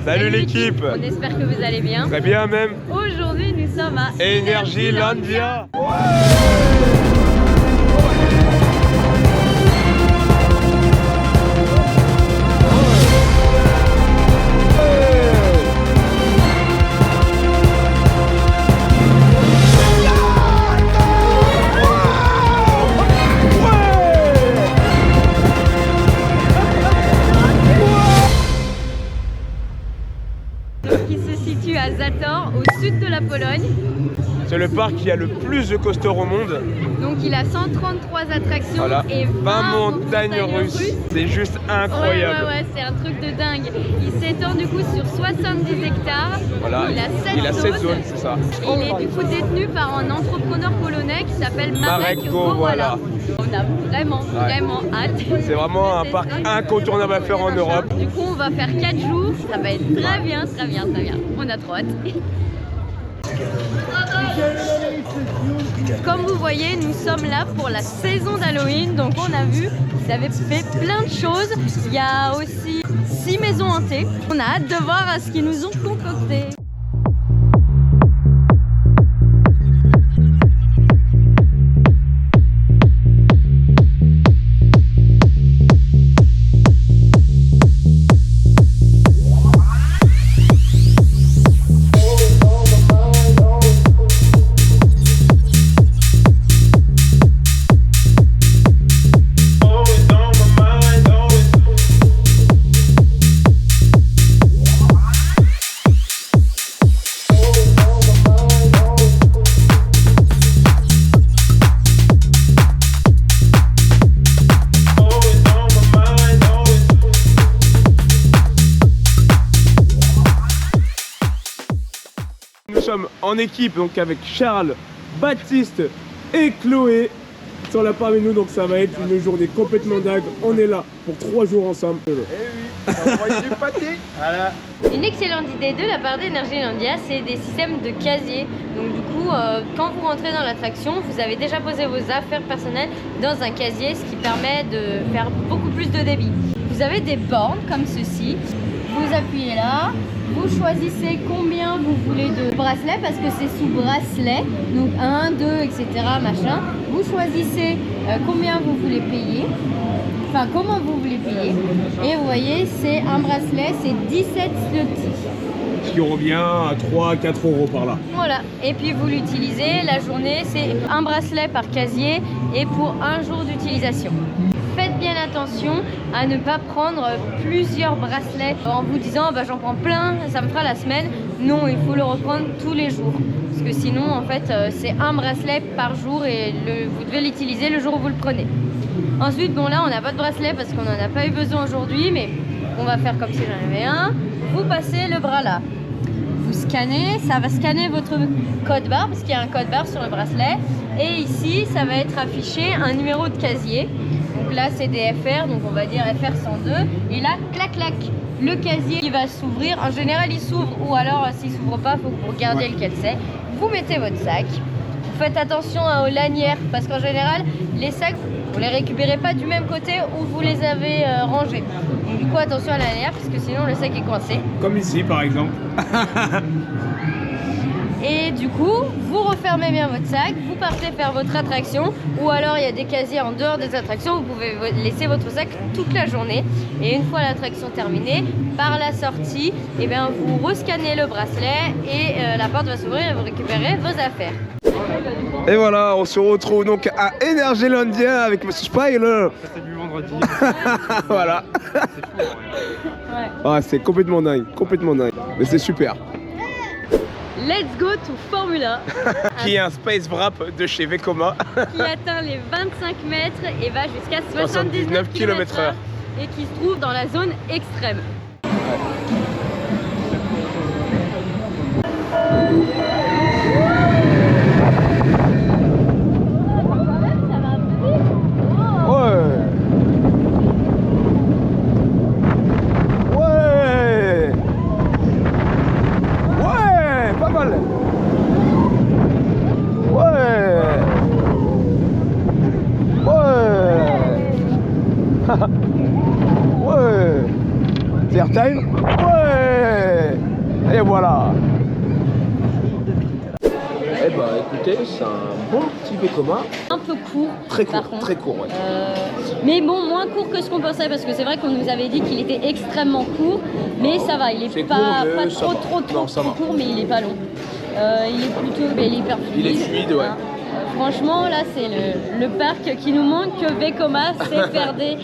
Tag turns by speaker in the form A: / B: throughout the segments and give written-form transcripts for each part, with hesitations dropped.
A: Salut l'équipe.
B: On espère que vous allez bien.
A: Très bien même.
B: Aujourd'hui, nous sommes à
A: Energylandia.
B: Qui se situe à Zator, au sud de la Pologne.
A: C'est le parc qui a le plus de coasters au monde.
B: Donc il a 133 attractions et 20
A: montagnes russes. C'est juste incroyable.
B: Ouais, c'est un truc de dingue. Il s'étend du coup sur 70 hectares.
A: Voilà,
B: il a 7 zones,
A: c'est ça.
B: Il est du coup détenu par un entrepreneur polonais qui s'appelle Marek Gowala. On a vraiment hâte.
A: C'est vraiment un parc incontournable à faire en Europe.
B: Du coup, on va faire 4 jours. Ça va être très bien. On a trop hâte. Comme vous voyez, nous sommes là pour la saison d'Halloween. Donc on a vu, ils avaient fait plein de choses. Il y a aussi 6 maisons hantées. On a hâte de voir ce qu'ils nous ont concocté.
A: Nous sommes en équipe donc avec Charles, Baptiste et Chloé qui sont là parmi nous, donc ça va être une journée complètement dingue. On est là pour 3 jours ensemble.
C: Eh oui, on va envoyer du pâté. Voilà.
B: Une excellente idée de la part d'Energylandia, c'est des systèmes de casier. Donc du coup, quand vous rentrez dans l'attraction, vous avez déjà posé vos affaires personnelles dans un casier, ce qui permet de faire beaucoup plus de débit. Vous avez des bornes comme ceci. Vous appuyez là, vous choisissez combien vous voulez de bracelets parce que c'est sous bracelet, donc 1, 2, etc. machin. Vous choisissez combien vous voulez payer, enfin comment vous voulez payer. Et vous voyez, c'est un bracelet, c'est 17 zlotys.
A: Ce qui revient à 3 à 4 euros par là.
B: Voilà, et puis vous l'utilisez, la journée c'est un bracelet par casier et pour un jour d'utilisation. Faites bien attention à ne pas prendre plusieurs bracelets en vous disant bah, j'en prends plein, ça me fera la semaine. Non, il faut le reprendre tous les jours. Parce que sinon, en fait, c'est un bracelet par jour et vous devez l'utiliser le jour où vous le prenez. Ensuite, bon là, on n'a pas de bracelet parce qu'on n'en a pas eu besoin aujourd'hui, mais on va faire comme si j'en avais un. Vous passez le bras là. Vous scannez, ça va scanner votre code barre parce qu'il y a un code barre sur le bracelet. Et ici, ça va être affiché un numéro de casier. Donc là, c'est des FR, donc on va dire FR 102. Et là, clac, clac, le casier qui va s'ouvrir. En général, il s'ouvre ou alors, s'il ne s'ouvre pas, il faut que vous regardiez lequel c'est. Vous mettez votre sac. Vous faites attention aux lanières parce qu'en général, les sacs, vous ne les récupérez pas du même côté où vous les avez rangés. Donc du coup, attention à la lanière parce que sinon, le sac est coincé.
A: Comme ici, par exemple.
B: Et du coup, vous refermez bien votre sac, vous partez faire votre attraction ou alors il y a des casiers en dehors des attractions, vous pouvez laisser votre sac toute la journée. Et une fois l'attraction terminée, par la sortie, eh bien, vous rescannez le bracelet et la porte va s'ouvrir et vous récupérez vos affaires.
A: Et voilà, on se retrouve donc à Energylandia avec Monsieur Spiler.
C: C'est du vendredi.
A: Voilà.
C: C'est fou, ouais.
A: Ah, c'est complètement dingue, mais c'est super.
B: Let's go to Formula
A: Qui est un space wrap de chez Vekoma.
B: qui atteint les 25 mètres et va jusqu'à 79 km/h et qui se trouve dans la zone extrême.
A: Et voilà. Eh bah écoutez, c'est un bon petit Vekoma.
B: Un peu court.
A: Très court,
B: par contre.
A: très court, ouais.
B: Mais bon, moins court que ce qu'on pensait parce que c'est vrai qu'on nous avait dit qu'il était extrêmement court. Mais ça va, il est pas,
A: court, mais
B: pas
A: ça
B: trop,
A: va.
B: trop, trop,
A: Non, ça
B: trop
A: va.
B: court, mais il est pas long. Il est plutôt, il est hyper fluide.
A: Il est fluide, ouais.
B: Hein. Franchement, là, c'est le parc qui nous manque que Vekoma, c'est faire des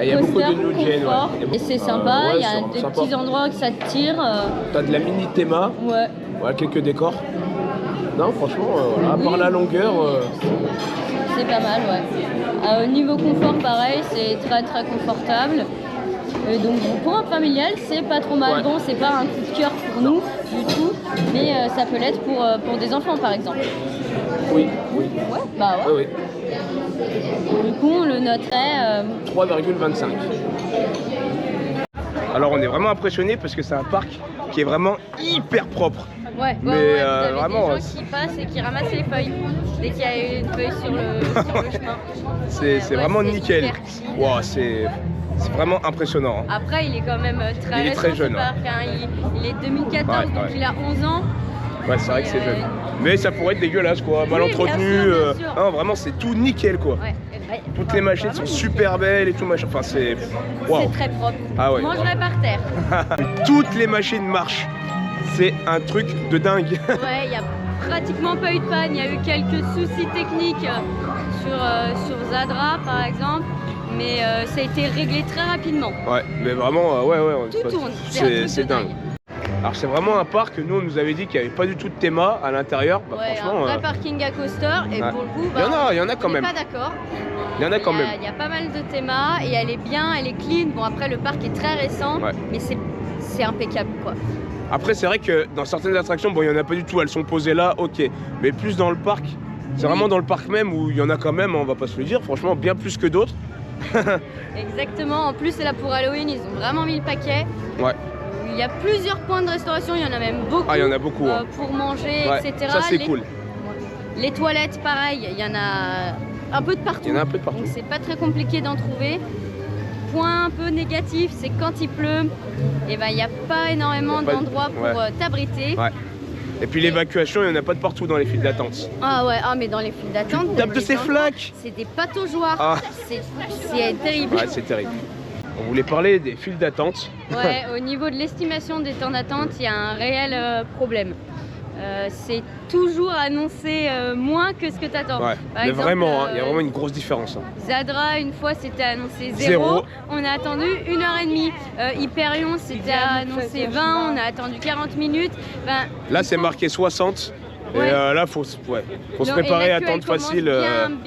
A: Il y a beaucoup de
B: coasters
A: new gen,
B: confort.
A: ouais.
B: Et c'est sympa,
A: ouais,
B: il y a
A: c'est
B: des
A: sympa.
B: petits endroits où ça te tire.
A: T'as de la mini théma,
B: Ouais.
A: voilà, quelques décors. Non, franchement, voilà, à part la longueur,
B: C'est pas mal, ouais. Au niveau confort, pareil, c'est très très confortable. Donc pour un familial, c'est pas trop mal.
A: Ouais.
B: Bon, c'est pas un coup de cœur pour nous du tout, mais ça peut l'être pour des enfants par exemple.
A: oui, oui.
B: Ouais, bah ouais.
A: Oui, oui.
B: Du coup, on le noterait.
A: 3,25. Alors on est vraiment impressionné parce que c'est un parc qui est vraiment hyper propre.
B: Ouais,
A: Mais,
B: vous avez
A: vraiment,
B: des gens qui passent et qui ramassent les feuilles dès qu'il y a une feuille sur le chemin.
A: C'est
B: Ouais,
A: vraiment
B: c'est
A: nickel.
B: hyper clean.
A: Wow, c'est vraiment impressionnant. Hein.
B: Après, il est quand même très
A: Il est
B: récent,
A: très jeune,
B: ce parc, hein. Il est 2014,
A: Ouais,
B: donc
A: ouais.
B: il a 11 ans.
A: Ouais, c'est vrai que c'est
B: Et,
A: jeune. Mais ça pourrait être dégueulasse quoi, mal
B: Oui, bien
A: entretenu.
B: sûr, bien sûr.
A: Non, vraiment c'est tout nickel quoi.
B: Ouais.
A: Toutes les machines sont super belles et tout machin. Enfin c'est. Waouh.
B: C'est très propre.
A: Ah ouais.
B: Je mangerai par terre.
A: Toutes les machines marchent. C'est un truc de dingue.
B: Ouais, il n'y a pratiquement pas eu de panne. Il y a eu quelques soucis techniques sur Zadra par exemple, mais ça a été réglé très rapidement.
A: Ouais, mais vraiment, ouais.
B: Tout tourne. un
A: C'est
B: truc de
A: dingue. Alors c'est vraiment un parc que nous on nous avait dit qu'il n'y avait pas du tout de théma à l'intérieur. Bah,
B: Ouais,
A: franchement,
B: un vrai parking à coaster et
A: ouais.
B: pour le coup,
A: Il y en a quand
B: on
A: même.
B: n'est pas d'accord.
A: Il y en a quand même.
B: Il y a pas mal de thémas et elle est bien, elle est clean. Bon après le parc est très récent,
A: Ouais.
B: mais c'est impeccable quoi.
A: Après c'est vrai que dans certaines attractions, bon il n'y en a pas du tout, elles sont posées là, ok. Mais plus dans le parc, c'est
B: Oui.
A: vraiment dans le parc même où il y en a quand même, on va pas se le dire, franchement bien plus que d'autres.
B: Exactement, en plus c'est là pour Halloween, ils ont vraiment mis le paquet.
A: Ouais.
B: Il y a plusieurs points de restauration, il y en a même beaucoup.
A: Ah il y en a beaucoup. Hein.
B: Pour manger,
A: Ouais,
B: etc.
A: ça c'est
B: Les-
A: cool.
B: Les toilettes, pareil, il y en a un peu de partout.
A: Il y en a un peu de partout.
B: Donc c'est pas très compliqué d'en trouver. Point un peu négatif, c'est quand il pleut, et ben il n'y a pas énormément
A: Il y a pas de-
B: d'endroits pour
A: ouais.
B: t'abriter.
A: Ouais. Et puis l'évacuation, il n'y en a pas de partout dans les files d'attente.
B: Ah ouais, mais dans les files d'attente,
A: Tape de
B: les
A: ces
B: endroits,
A: flaques.
B: c'est des pataugeoires.
A: Ah.
B: C'est terrible.
A: Ouais, c'est terrible. On voulait parler des files d'attente.
B: Ouais, au niveau de l'estimation des temps d'attente, il y a un réel problème. C'est toujours annoncé moins que ce que tu attends.
A: Ouais. Mais vraiment, hein, il y a vraiment une grosse différence. Hein.
B: Zadra, une fois, c'était annoncé 0.
A: Zéro.
B: On a attendu 1h30. Hyperion, c'était annoncé 20. On a attendu 40 minutes. Ben,
A: Là, c'est marqué 60.
B: Ouais.
A: Et là, faut se
B: non,
A: préparer
B: et
A: à
B: la queue,
A: attendre
B: elle commence
A: facile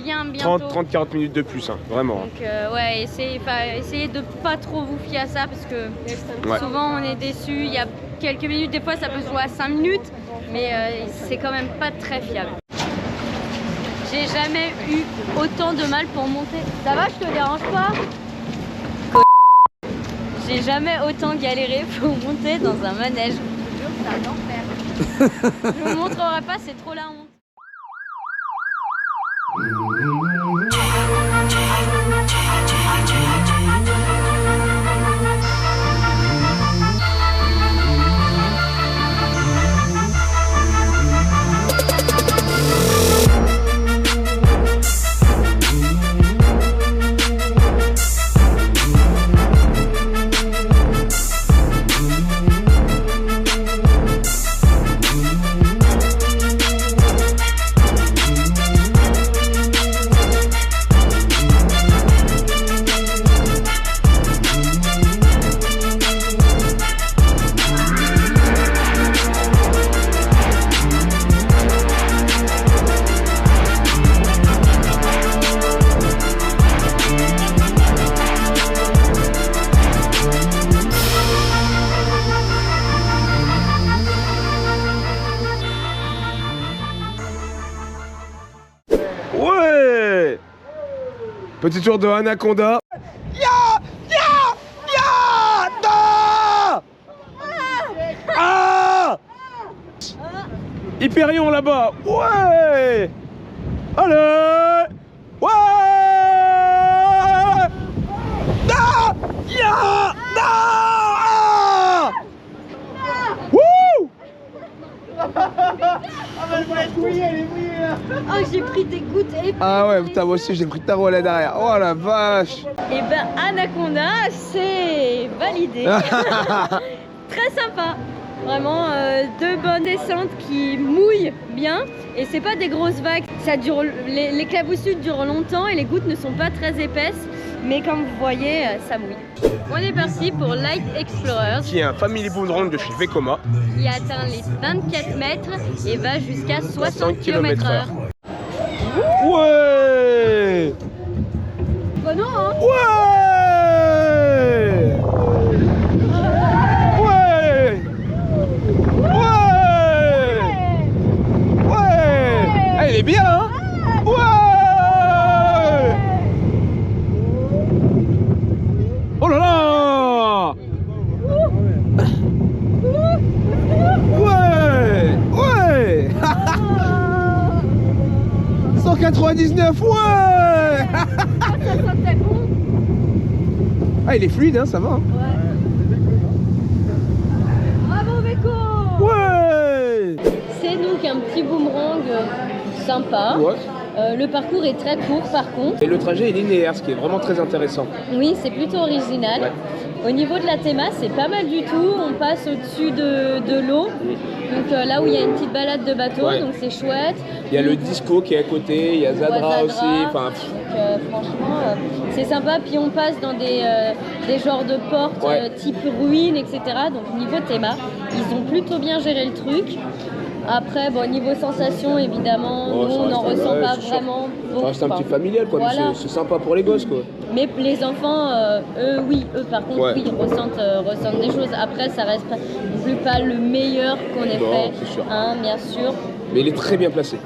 B: bien bientôt.
A: 30-40 minutes de plus. Hein, vraiment.
B: Donc ouais, essayez de pas trop vous fier à ça parce que
A: Ouais.
B: souvent on est déçu. Il y a quelques minutes, des fois ça peut se jouer à 5 minutes, mais c'est quand même pas très fiable. J'ai jamais eu autant de mal pour monter. Ça va, je te dérange pas? J'ai jamais autant galéré pour monter dans un manège. Je te jure, c'est un enfer. Je vous montrerai pas, c'est trop la honte.
A: Ouais. Petit tour de Anaconda. Ah Hyperion là-bas. Ouais. Allez. Ouais. Ah. Ya. Ah. Wouh.
B: Oh, j'ai pris des gouttes épines.
A: Ah ouais, putain, moi aussi j'ai pris ta là derrière. Oh la vache.
B: Et ben Anaconda, c'est validé. Très sympa. Vraiment deux bonnes descentes qui mouillent bien. Et c'est pas des grosses vagues. Ça dure, l'éclaboussure dure longtemps et les gouttes ne sont pas très épaisses. Mais comme vous voyez, ça mouille. On est parti pour Light Explorers,
A: Qui est un family boomerang de chez Vekoma.
B: qui atteint les 24 mètres et va jusqu'à 60 km/h.
A: Ouais.
B: Bon non hein.
A: Ouais. Ouais. Ouais. Ouais. Ah, il est bien hein. Ouais. Oh là là. Ouais. Ouais. 199, ouais.
B: Ça sentait bon.
A: Ah, il est fluide, hein, ça va. Hein.
B: Bravo Beko.
A: Ouais.
B: C'est donc un petit boomerang sympa.
A: Ouais.
B: Le parcours est très court par contre.
A: Et le trajet est linéaire, ce qui est vraiment très intéressant.
B: Oui, c'est plutôt original.
A: Ouais.
B: Au niveau de la théma, c'est pas mal du tout. On passe au-dessus de l'eau. Donc là où il y a une petite balade de bateau,
A: Ouais.
B: donc c'est chouette.
A: Il y a le disco qui est à côté, il y a
B: On voit
A: Zadra aussi. Enfin,
B: Donc franchement, c'est sympa. Puis on passe dans des genres de portes
A: Ouais.
B: type ruines, etc. Donc niveau théma, ils ont plutôt bien géré le truc. Après, bon, niveau sensation, évidemment,
A: Oh,
B: nous
A: ça
B: on n'en
A: reste-
B: ressent
A: ouais,
B: pas
A: c'est sûr.
B: vraiment
A: ça
B: beaucoup.
A: reste un petit
B: Enfin,
A: familial, quoi. mais
B: voilà.
A: c'est sympa pour les gosses, quoi.
B: Mais les enfants, eux, oui, eux par contre,
A: Ouais.
B: oui, ressentent des choses. Après, ça reste non plus pas le meilleur qu'on ait
A: Non,
B: fait,
A: c'est sûr.
B: hein, bien sûr.
A: Mais il est très bien placé.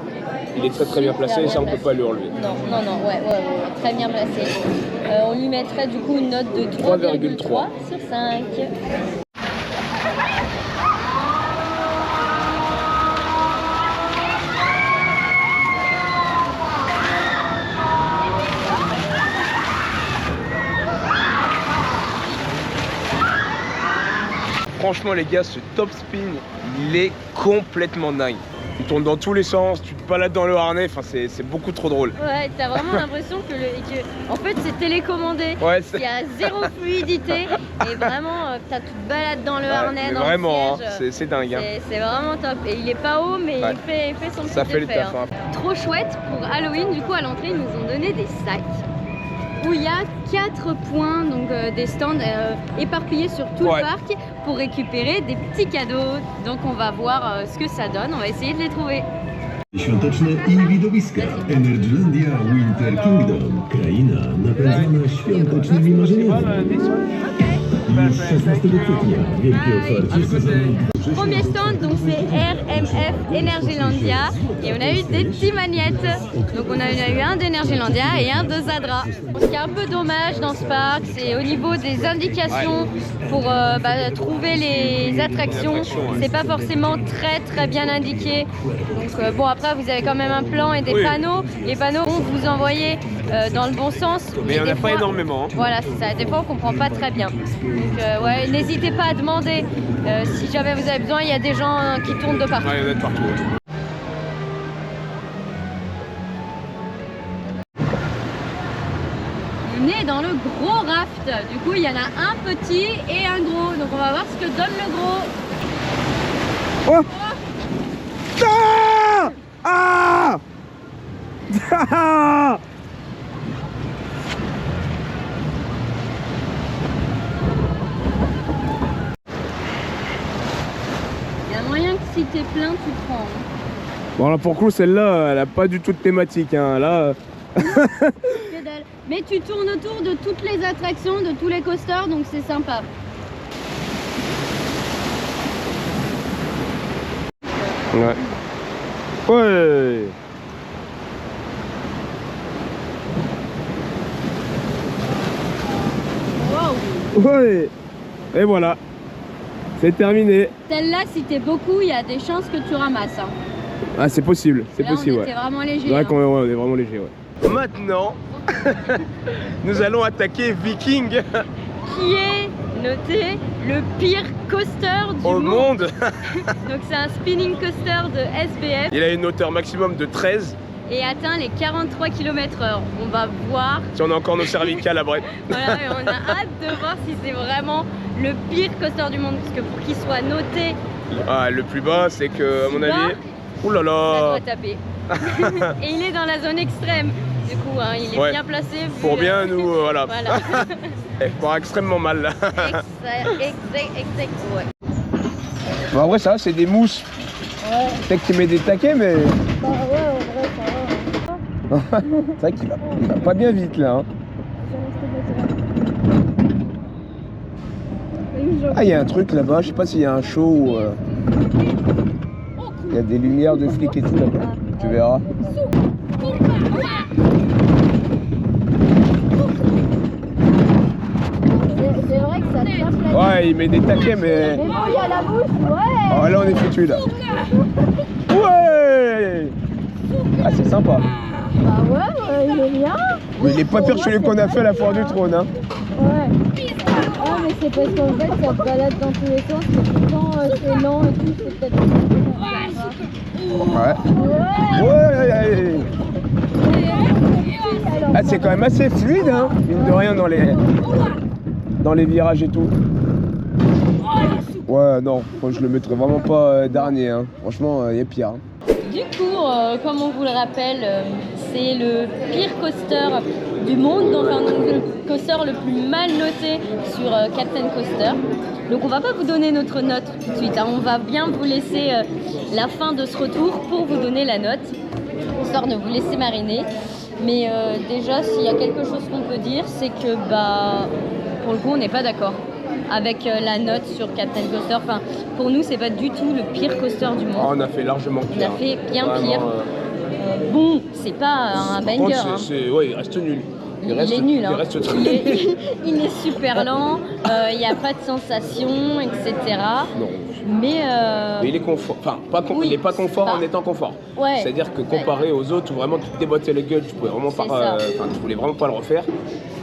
A: Il est très très bien placé et ça on peut pas lui enlever.
B: Non, ouais, très bien placé. On lui mettrait du coup une note de 3,3 sur 5.
A: Franchement les gars, ce top spin, il est complètement dingue. Tu tournes dans tous les sens, tu te balades dans le harnais, enfin c'est beaucoup trop drôle.
B: Ouais, t'as vraiment l'impression que, en fait, c'est télécommandé.
A: Ouais,
B: Il y a zéro fluidité et vraiment, tu te balades dans le harnais,
A: mais
B: dans
A: vraiment,
B: le siège.
A: hein, c'est dingue. Hein.
B: C'est vraiment top. Et il est pas haut, mais
A: Ouais.
B: il fait son petit
A: Ça fait le
B: effet,
A: taf.
B: hein.
A: Hein.
B: Trop chouette pour Halloween. Du coup, à l'entrée, ils nous ont donné des sacs où il y a 4 points, donc des stands éparpillés sur tout
A: Ouais.
B: le parc pour récupérer des petits cadeaux. Donc, on va voir ce que ça donne. On va essayer de les trouver.
D: Świąteczne i widowiska. Energylandia Winter Kingdom. Kraina napędzana świątecznymi marzeniami. Już 16 kwietnia wielkie otwarcie sezonu.
B: Premier stand, donc c'est RMF Energylandia et on a eu des petits magnettes. Donc on a eu un d'Energylandia et un de Zadra. Ce qui est un peu dommage dans ce parc, c'est au niveau des indications pour trouver les attractions, c'est pas forcément très bien indiqué. Donc bon, après vous avez quand même un plan et des
A: Oui.
B: panneaux. Les panneaux vont vous envoyer dans le bon sens.
A: Mais il n'y en a
B: des
A: pas
B: fois-
A: énormément. Hein.
B: Voilà, c'est ça. Des fois, on comprend pas très bien. Donc, ouais, n'hésitez pas à demander si jamais vous avez besoin. Il y a des gens qui tournent de partout.
A: Ouais, il y en a de partout.
B: On est dans le gros raft. Du coup, il y en a un petit et un gros. Donc, on va voir ce que donne le gros.
A: Oh ah ah
B: Il y a moyen que si t'es plein, tu prends. hein.
A: Bon là pour le coup celle-là elle a pas du tout de thématique hein. Là
B: Que dalle. Mais tu tournes autour de toutes les attractions, de tous les coasters, donc c'est sympa.
A: ouais. Ouais.
B: Wow.
A: Ouais. Et voilà. C'est terminé.
B: Celle-là, si t'es beaucoup, il y a des chances que tu ramasses. hein.
A: Ah c'est possible, c'est
B: Là,
A: possible
B: on
A: ouais.
B: était vraiment léger.
A: C'est vrai
B: hein.
A: qu'on est vraiment léger ouais. Maintenant, nous allons attaquer Viking.
B: Qui est noté le pire coaster du
A: Au monde.
B: Donc c'est un spinning coaster de SBF
A: Il a une hauteur maximum de 13.
B: et atteint les 43 km/h. On va voir.
A: Si on a encore nos cervicales à Brest.
B: Voilà, et on a hâte de voir si c'est vraiment le pire coaster du monde. Parce que pour qu'il soit noté,
A: Ah, le plus bas, c'est que, à mon avis. Ouh là
B: ça
A: là.
B: doit taper. Et il est dans la zone extrême. Du coup, hein, il est
A: Ouais.
B: bien placé. vu
A: Pour bien nous, voilà.
B: Voilà.
A: Pour extrêmement mal là.
B: Exact, ouais.
A: Bon, en vrai, ça, c'est des mousses.
B: Ouais.
A: Peut-être qu'il met des taquets, mais.
B: Bah ouais, en vrai, ça va.
A: C'est vrai qu'il va pas bien vite là. Hein. Ah, il y a un truc là-bas, je sais pas s'il y a un show ou. Il y a des lumières de flics et tout là-bas. Tu verras.
B: C'est vrai que ça tape la
A: Ouais, il met des taquets, mais.
B: Mais bon, il y a la bouche, ouais.
A: Oh, là, on est foutu là. Ouais. Ah, c'est sympa.
B: Bah ouais, il est bien.
A: Mais il est pas pire que celui qu'on a fait à la foire du trône. Hein.
B: Ouais. Ah, mais c'est parce qu'en fait, ça te balade dans tous les sens. Et quand c'est lent et tout, c'est peut-être.
A: Ouais. Ouais. Ah, c'est quand même assez fluide, hein. Mine de rien dans les virages et tout. Ouais, non, moi, je le mettrais vraiment pas dernier. Hein. Franchement, il y a pire. Hein.
B: Du coup, comme on vous le rappelle, c'est le pire coaster du monde, donc le coaster le plus mal noté sur Captain Coaster. Donc on va pas vous donner notre note tout de suite, hein. On va bien vous laisser la fin de ce retour pour vous donner la note, histoire de vous laisser mariner. Mais déjà, s'il y a quelque chose qu'on peut dire, c'est que pour le coup, on n'est pas d'accord avec la note sur Captain Coaster. Enfin, pour nous, c'est pas du tout le pire coaster du monde.
A: Oh, on a fait largement
B: On
A: pire.
B: a fait bien
A: Vraiment,
B: pire. Bon, c'est pas un
A: Par
B: banger.
A: contre,
B: Hein.
A: ouais, il reste nul.
B: Il est nul. Hein.
A: Il reste très
B: il est super lent, il n'y a pas de sensation, etc.
A: Non.
B: Mais
A: Mais il est confort. Enfin,
B: oui,
A: il est pas confort
B: c'est
A: en
B: pas-
A: étant confort.
B: Ouais.
A: C'est-à-dire que comparé aux autres où vraiment tu te déboîtais la gueule, tu pouvais vraiment pas.
B: C'est ça.
A: Tu voulais vraiment pas le refaire.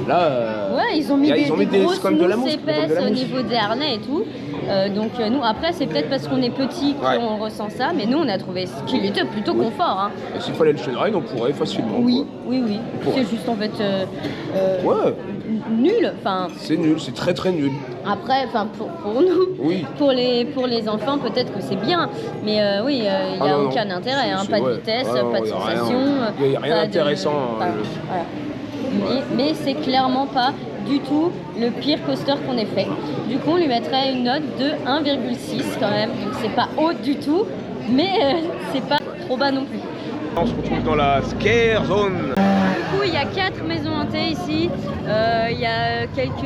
A: Là.
B: ouais, ils ont mis
A: ils ont mis
B: des grosses
A: c'est comme de la
B: mousses
A: mousse, comme de
B: épaisses
A: la
B: au
A: mousse.
B: niveau des harnais et tout. Donc nous, après, c'est peut-être parce qu'on est petit
A: Ouais.
B: qu'on ressent ça, mais nous, on a trouvé qu'il était plutôt confort. Hein.
A: Et s'il fallait le chaîner, on pourrait facilement.
B: Oui,
A: quoi.
B: oui.
A: Pour-
B: C'est juste en fait
A: Ouais,
B: nul. Enfin,
A: c'est nul, c'est très très nul.
B: après, enfin pour nous.
A: Oui.
B: Pour les enfants, peut-être que c'est bien, mais oui, il n'y a
A: Ah non,
B: aucun
A: non.
B: intérêt, hein,
A: C'est-
B: pas de
A: ouais.
B: vitesse,
A: Ah non,
B: pas de
A: y a rien.
B: sensation.
A: Y a rien
B: pas de-
A: d'intéressant,
B: enfin, voilà. Mais c'est clairement pas du tout le pire coaster qu'on ait fait. Du coup, on lui mettrait une note de 1,6 quand même, donc c'est pas haut du tout, mais c'est pas trop bas non plus.
A: On se retrouve dans la scare zone.
B: Du coup, il y a 4 maisons hantées ici. Il y a quelques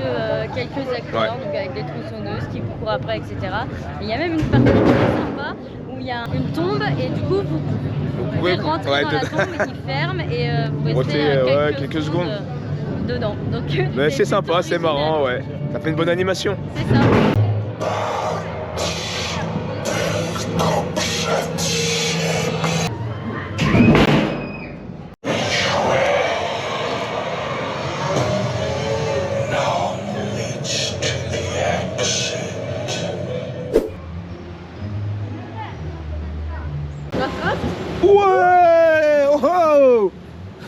B: acteurs,
A: Ouais.
B: donc avec des tronçonneuses qui courent après, etc. Et il y a même une partie très sympa où il y a une tombe et du coup, vous pouvez rentrer
A: ouais,
B: dans la
A: dedans.
B: tombe qui ferme et vous
A: Rester,
B: restez
A: ouais, quelques secondes.
B: Dedans. Donc,
A: Mais c'est
B: plutôt
A: sympa, c'est
B: original.
A: marrant, ouais. Ça fait une bonne animation.
B: C'est ça.
A: Ouais, oh.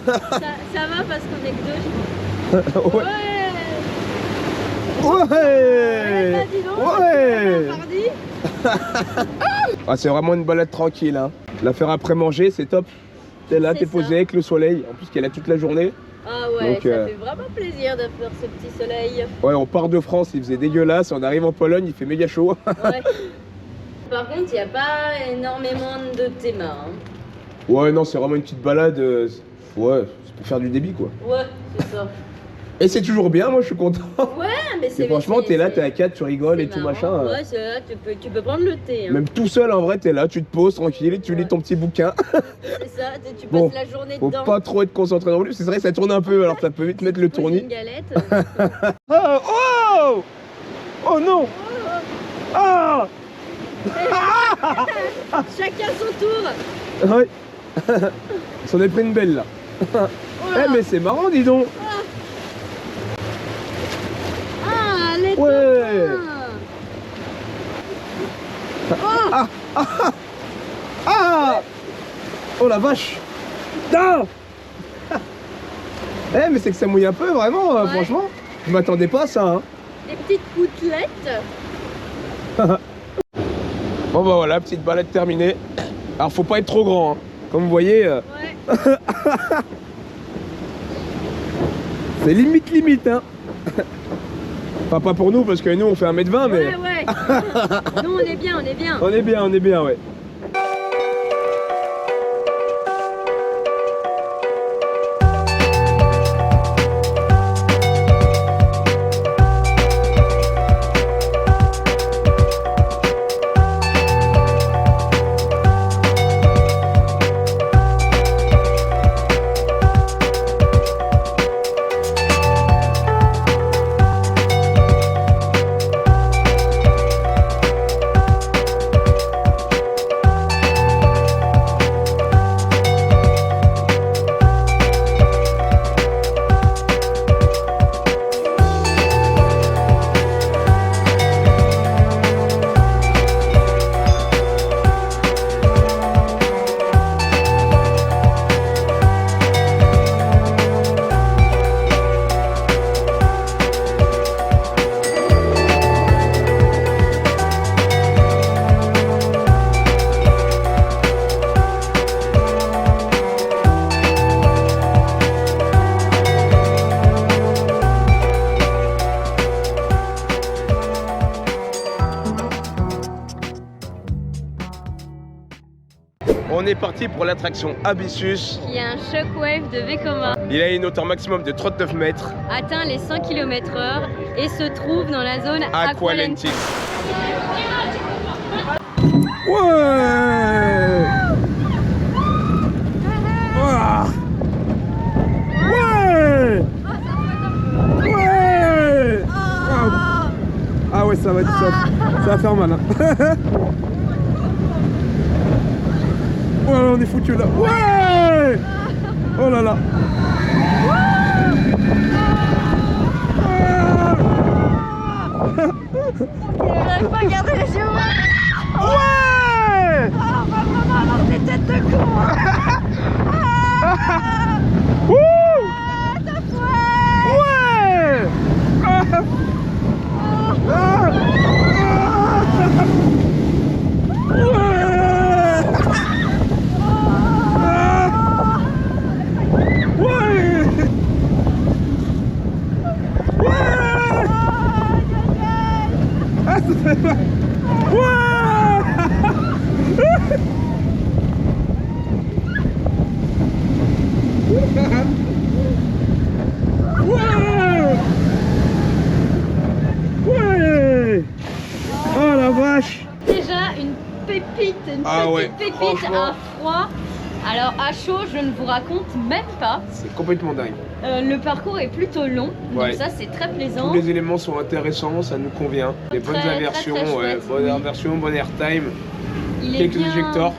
B: Ça va parce qu'on est que deux, je pense.
A: Ouais.
B: Ouais.
A: Ouais.
B: Bah, dis donc,
A: Ouais.
B: mardi.
A: Ah, c'est vraiment une balade tranquille. Hein. La faire après manger, c'est top. T'es là,
B: C'est
A: t'es
B: ça.
A: posé avec le soleil. En plus, qu'elle a toute la journée.
B: Ah ouais,
A: Donc,
B: ça fait vraiment plaisir de faire ce petit soleil.
A: Ouais, on part de France, il faisait dégueulasse. On arrive en Pologne, il fait méga chaud.
B: Ouais. Par contre, il n'y a pas énormément de thémas. Hein.
A: Ouais, non, c'est vraiment une petite balade. Ouais, c'est pour faire du débit, quoi.
B: Ouais, c'est ça.
A: Et c'est toujours bien, moi, je suis content.
B: Ouais, mais c'est.
A: Et franchement,
B: c'est-
A: t'es là,
B: c'est-
A: t'es à 4, tu rigoles et
B: c'est
A: tout
B: marrant.
A: machin.
B: Ouais, c'est là, tu peux prendre le thé. Hein.
A: Même tout seul, en vrai, t'es là, tu te poses tranquille, tu lis ton petit bouquin.
B: C'est ça, tu
A: Bon,
B: passes la journée
A: Faut
B: dedans.
A: pas trop être concentré non plus, c'est vrai que ça tourne un peu, alors ça peut vite mettre le
B: Pose
A: tournis.
B: une galette.
A: Oh, oh Oh non Ah
B: Chacun son tour.
A: Ouais. S'en est pris une belle là.
B: Oh là.
A: Eh mais c'est marrant, dis donc.
B: Ah, les
A: Ouais.
B: dauphins.
A: Oh la vache. Non. Eh mais c'est que ça mouille un peu vraiment,
B: Ouais.
A: franchement. Je m'attendais pas à ça hein.
B: Des petites gouttelettes.
A: Bon bah voilà, petite balade terminée. Alors faut pas être trop grand hein. Comme vous voyez,
B: Ouais.
A: c'est limite hein. Enfin pas pour nous parce que nous on fait 1m20 mais...
B: Ouais. Nous on est bien, on est bien.
A: On est bien ouais. On est parti pour l'attraction Abyssus.
B: Il y a un shockwave de Vekoma,
A: Il a une hauteur maximum de 39 mètres.
B: atteint les 100 km/h et se trouve dans la zone
A: Aqualentic.
B: Aqualentic.
A: Ouais. Ouah. Ouais. Ouais. Ah ouais, ça va être ça. Ça va faire mal. Hein. Oh là là, on est foutu là. Ouais. Oh là là.
B: J'arrive pas à garder les yeux ouverts.
A: Ouais.
B: Oh maman, alors des têtes de con.
A: Wouh.
B: Ouais.
A: Ouais. Oh la vache.
B: Déjà une pépite, une
A: Ah
B: petite
A: ouais,
B: pépite
A: franchement.
B: à froid. Alors à chaud, je ne vous raconte même pas.
A: C'est complètement dingue.
B: Le parcours est plutôt long,
A: Ouais.
B: donc ça c'est très plaisant.
A: Tous les éléments sont intéressants, ça nous convient. Les bonnes
B: Très,
A: inversions,
B: très, très
A: ouais,
B: chouette,
A: bonne
B: oui.
A: inversion, bon airtime,
B: Il est
A: quelques
B: bien...
A: éjecteurs.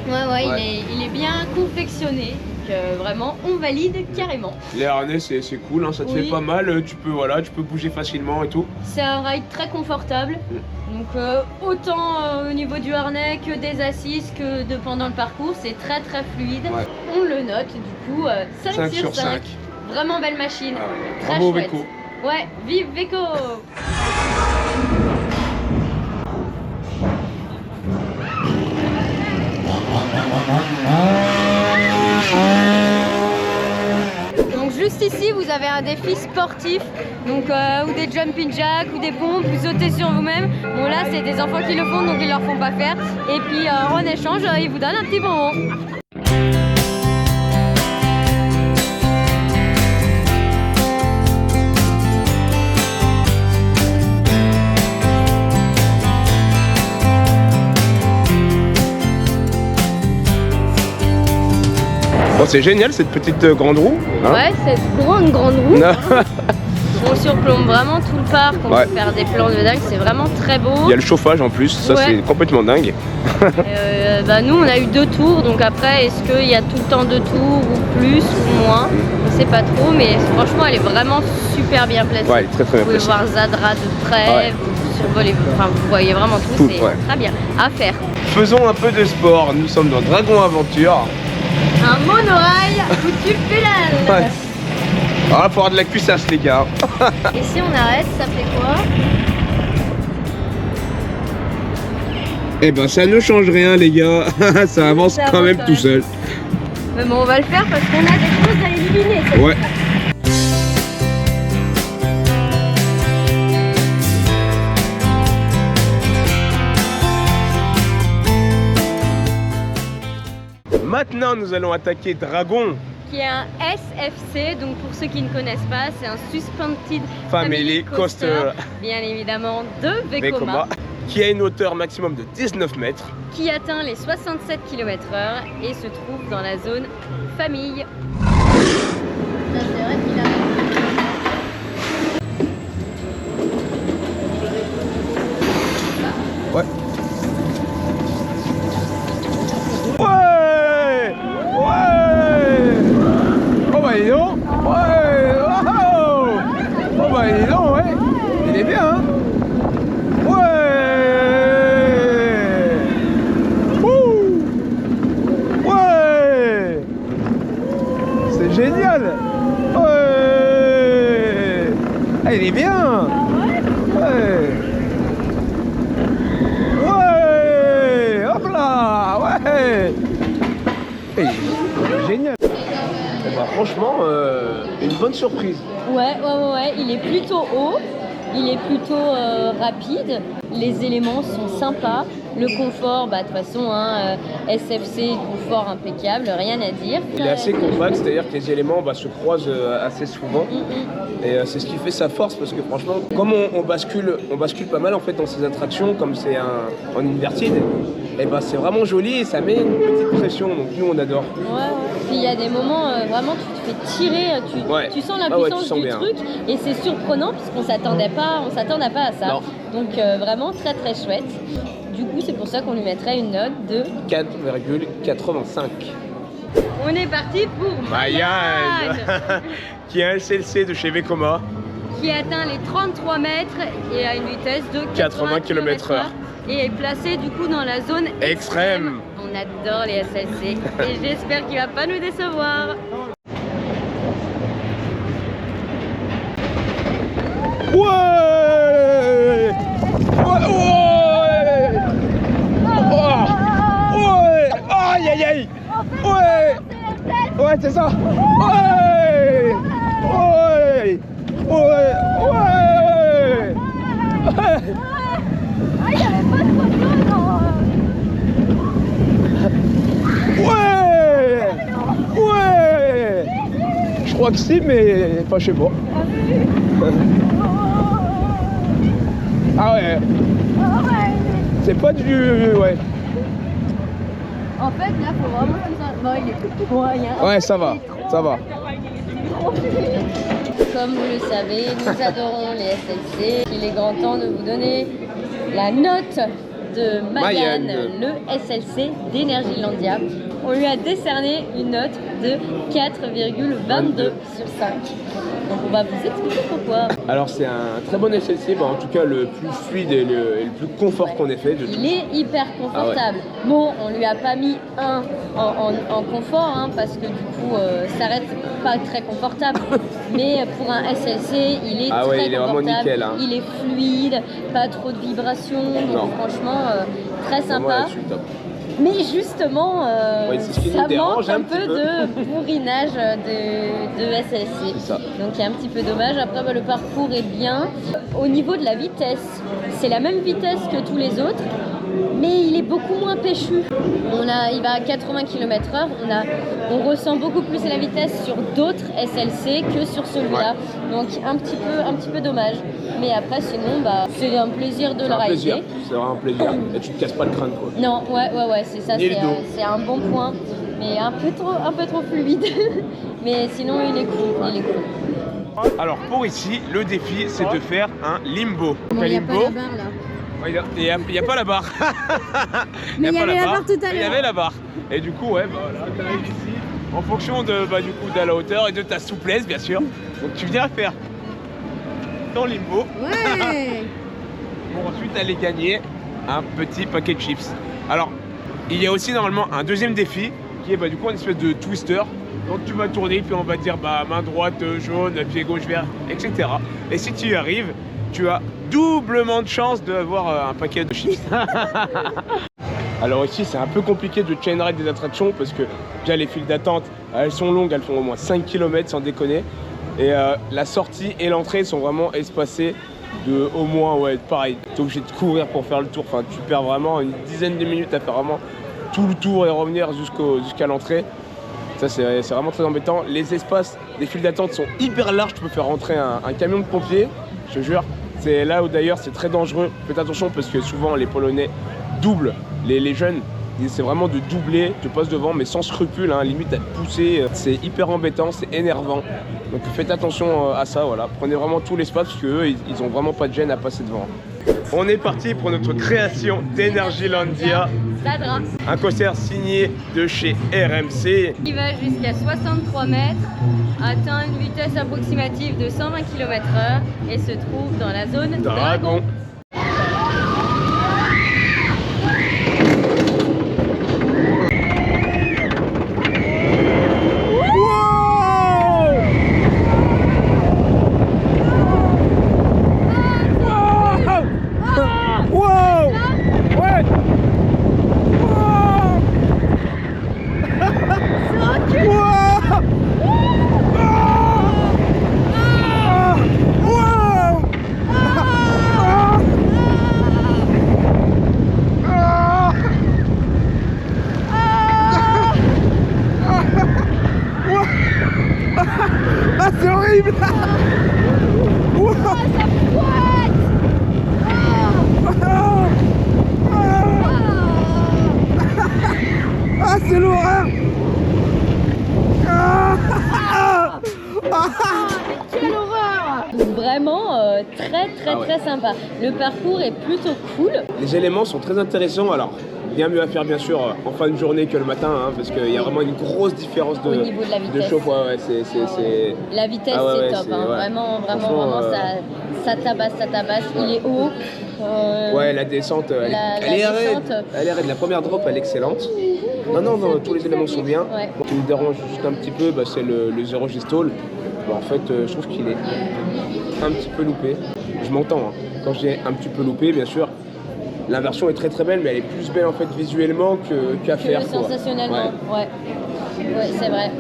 B: Ouais,
A: Ouais.
B: il est bien confectionné. Donc vraiment, on valide carrément.
A: Les harnais c'est cool, hein, ça te
B: Oui.
A: fait pas mal, tu peux bouger facilement et tout.
B: C'est un ride très confortable. Donc autant au niveau du harnais que des assises que de pendant le parcours, c'est très très fluide.
A: Ouais.
B: On le note du coup 5,
A: 5
B: sur
A: sur
B: 5.
A: 5.
B: Vraiment belle machine.
A: Ah ouais.
B: Très
A: Bravo
B: chouette.
A: Veko.
B: Ouais, vive Veko. Donc juste ici vous avez un défi sportif, donc ou des jumping jacks ou des pompes, vous sautez sur vous-même. Bon là c'est des enfants qui le font donc ils leur font pas faire. Et puis en échange ils vous donnent un petit bonbon.
A: Bon, c'est génial cette petite grande roue. Hein.
B: Ouais, cette grande roue.
A: Non.
B: On surplombe vraiment tout le parc, on
A: Ouais.
B: peut faire des plans de dingue, c'est vraiment très beau.
A: Il y a le chauffage en plus, ça
B: Ouais.
A: c'est complètement dingue.
B: Bah nous on a eu 2 tours, donc après est-ce qu'il y a tout le temps 2 tours ou plus ou moins, on sait pas trop, mais franchement elle est vraiment super bien placée.
A: Ouais, elle est très très bien
B: Vous pouvez
A: placée.
B: voir Zadra de près,
A: Ouais.
B: vous survolez, enfin vous voyez vraiment tout, c'est
A: ouais.
B: très bien à faire.
A: Faisons un peu de sport, nous sommes dans Dragon Aventure.
B: Un monorail où tu pédales.
A: Ouais. Ah, faut avoir de la cuissasse les gars.
B: Et si on arrête, ça fait quoi?
A: Eh ben ça ne change rien les gars, ça avance
B: Ça
A: quand
B: avance
A: même
B: quand
A: tout
B: même.
A: seul.
B: Mais bon, on va le faire parce qu'on a des choses à éliminer. c'est
A: Ouais. Maintenant nous allons attaquer Dragon
B: Qui est un SFC, donc pour ceux qui ne connaissent pas, c'est un Suspended
A: Family Coaster,
B: bien évidemment de
A: Vekoma,
B: Vekoma,
A: qui a une hauteur maximum de 19 mètres.
B: qui atteint les 67 km/h et se trouve dans la zone famille. Là, c'est vrai qu'il a...
A: Ouais. Ouais. Ouais. Oh bah dis donc. Ouais. Oh, oh bah dis donc, ouais. Il est bien, hein. Ouais. Ouh. Ouais. C'est génial. Ouais. Ah, il est bien. Ouais. Ouais. Hop là. Ouais. Et il est génial. Eh ben, franchement, une bonne surprise.
B: Ouais, il est plutôt haut, il est plutôt rapide, les éléments sont sympas, le confort, bah de toute façon, hein, SFC, confort impeccable, rien à dire.
A: Il est assez compact, c'est-à-dire que les éléments se croisent assez souvent. Et c'est ce qui fait sa force parce que franchement, comme on bascule pas mal en fait dans ces attractions, comme c'est en inverted, et ben c'est vraiment joli et ça met une petite pression, donc nous on adore.
B: Ouais. Puis il y a des moments, vraiment, tu te fais tirer, tu sens la puissance
A: tu sens
B: du
A: bien.
B: truc et c'est surprenant puisqu'on s'attendait pas à ça.
A: Non.
B: Donc vraiment très très chouette. Du coup, c'est pour ça qu'on lui mettrait une note de
A: 4,85.
B: On est parti pour Mayenne,
A: qui est un SLC de chez Vekoma.
B: qui atteint les 33 mètres et a une vitesse de
A: 80 km/h.
B: et est placé du coup dans la zone
A: Extrême.
B: On adore les SLC et j'espère qu'il va pas nous décevoir.
A: Ouais. Ouais. Ouais. Aïe aïe aïe. Ouais. Ouais, c'est ça. Ouais. Ouais. Ouais. Ouais.
B: Ah, il y avait pas de photo
A: Ouais. Ouais. Je crois que si, mais pas, je sais pas. Ah ouais. C'est pas du... Ouais.
B: En fait, là, faut vraiment tout ça. Bon, il est moyen.
A: Ouais, ça va. Ça va.
B: Comme vous le savez, nous adorons les SLC. Il est grand temps de vous donner la note de Mayenne,
A: Mayenne.
B: le SLC d'Energylandia. On lui a décerné une note de 4,22 sur 5. Donc on va vous expliquer pourquoi.
A: Alors c'est un très bon SLC, en tout cas le plus fluide et le plus confort qu'on ait fait. De
B: Il est hyper confortable. Bon, on lui a pas mis un en confort, hein, parce que du coup, ça reste pas très confortable. Mais pour un SLC, il est très
A: il est
B: confortable.
A: vraiment nickel, hein.
B: Il est fluide, pas trop de vibrations. Donc
A: Non.
B: franchement, très
A: Vraiment
B: sympa.
A: là-dessus, top.
B: Mais justement,
A: c'est ce qui
B: ça
A: nous dérange
B: manque
A: un
B: un
A: petit
B: peu
A: peu.
B: de bourrinage de SLC.
A: C'est ça.
B: Donc c'est un petit peu dommage. Après, le parcours est bien. Au niveau de la vitesse, c'est la même vitesse que tous les autres, mais il est beaucoup moins péchu. Il va à 80 km/h. On ressent beaucoup plus la vitesse sur d'autres SLC que sur celui-là. Donc un petit peu dommage. Mais après, sinon, c'est un plaisir de le rider.
A: C'est vraiment un plaisir. Et tu te casses pas le crâne quoi.
B: Non, ouais, c'est ça,
A: Ni le dos.
B: c'est un bon point, mais un peu trop fluide. Mais sinon, il est cool.
A: Alors pour ici, le défi c'est de faire un limbo.
B: Bon,
A: Un
B: il n'y a pas
A: limbo.
B: la barre là.
A: Il n'y a pas la barre.
B: Mais il y
A: a pas
B: avait la barre tout à
A: Il y
B: l'heure.
A: avait la barre. Et du coup, voilà, tu arrives ici, en fonction de la hauteur et de ta souplesse, bien sûr. Donc tu viens faire ton limbo.
B: Ouais.
A: pour ensuite aller gagner un petit paquet de chips. Alors, il y a aussi normalement un deuxième défi qui est du coup une espèce de twister. Donc tu vas tourner, puis on va dire main droite jaune, pied gauche vert, etc. Et si tu y arrives, tu as doublement de chance d'avoir un paquet de chips. Alors ici, c'est un peu compliqué de chain ride des attractions parce que déjà les files d'attente, elles sont longues, elles font au moins 5 km sans déconner. Et la sortie et l'entrée sont vraiment espacées de au moins, pareil, tu es obligé de courir pour faire le tour. Enfin, tu perds vraiment une dizaine de minutes à faire vraiment tout le tour et revenir jusqu'à l'entrée. Ça, c'est vraiment très embêtant. Les espaces des files d'attente sont hyper larges. Tu peux faire rentrer un camion de pompiers, je te jure. C'est là où d'ailleurs c'est très dangereux. Faites attention parce que souvent les Polonais doublent les jeunes. C'est vraiment de doubler, tu passes devant mais sans scrupule, hein, limite à te pousser. C'est hyper embêtant, c'est énervant. Donc faites attention à ça, voilà. Prenez vraiment tout l'espace parce qu'eux, ils ont vraiment pas de gêne à passer devant. On est parti pour notre création d'Energylandia.
B: Zadra.
A: Un coaster signé de chez RMC.
B: Il va jusqu'à 63 mètres, atteint une vitesse approximative de 120 km/h et se trouve dans la zone Dragon.
A: C'est horrible. Ah, c'est l'horreur.
B: Quelle horreur! Vraiment très sympa. Le parcours est plutôt cool.
A: Les éléments sont très intéressants. Alors, bien mieux à faire bien sûr en fin de journée que le matin, hein, parce qu'il y a vraiment une grosse différence
B: au niveau de la vitesse.
A: De chauffe. C'est...
B: La vitesse c'est top, hein. Vraiment ça tabasse. Il est haut.
A: Ouais, la descente, elle est raide. Elle est raide. La première drop, elle est excellente. Non, tous les éléments sont bien.
B: Ouais.
A: Ce qui me dérange juste un petit peu, c'est le 0 G-stall. Bon, en fait, je trouve qu'il est un petit peu loupé. Je m'entends, hein. Quand je dis un petit peu loupé, bien sûr, l'inversion est très belle, mais elle est plus belle en fait visuellement qu'à faire.
B: Sensationnellement, ouais, c'est vrai.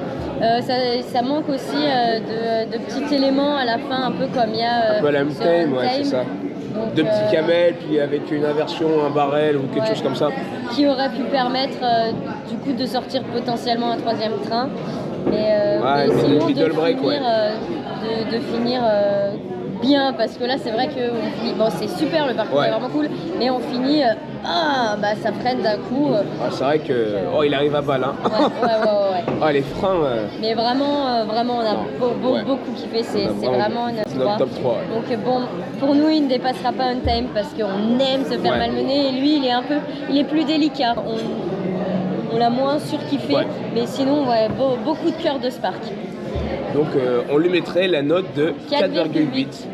B: Ça manque aussi de petits éléments à la fin, un peu comme il y a
A: un peu la time, c'est ça. Donc, deux petits camels, puis avec une inversion, un barrel ou quelque chose comme ça.
B: Qui aurait pu permettre du coup de sortir potentiellement un troisième train. Mais sinon de finir bien, parce que là c'est vrai que c'est super, le parcours est vraiment cool, mais on finit ça freine d'un coup.
A: C'est vrai que il arrive à balle, hein. Ouais. Les freins.
B: Mais vraiment on a beaucoup kiffé, c'est vraiment notre
A: top 3.
B: Donc bon, pour nous il ne dépassera pas un time parce qu'on aime se faire malmener, et lui il est plus délicat. On l'a moins surkiffé, mais sinon beaucoup de cœur de Spark.
A: Donc on lui mettrait la note de 4,8.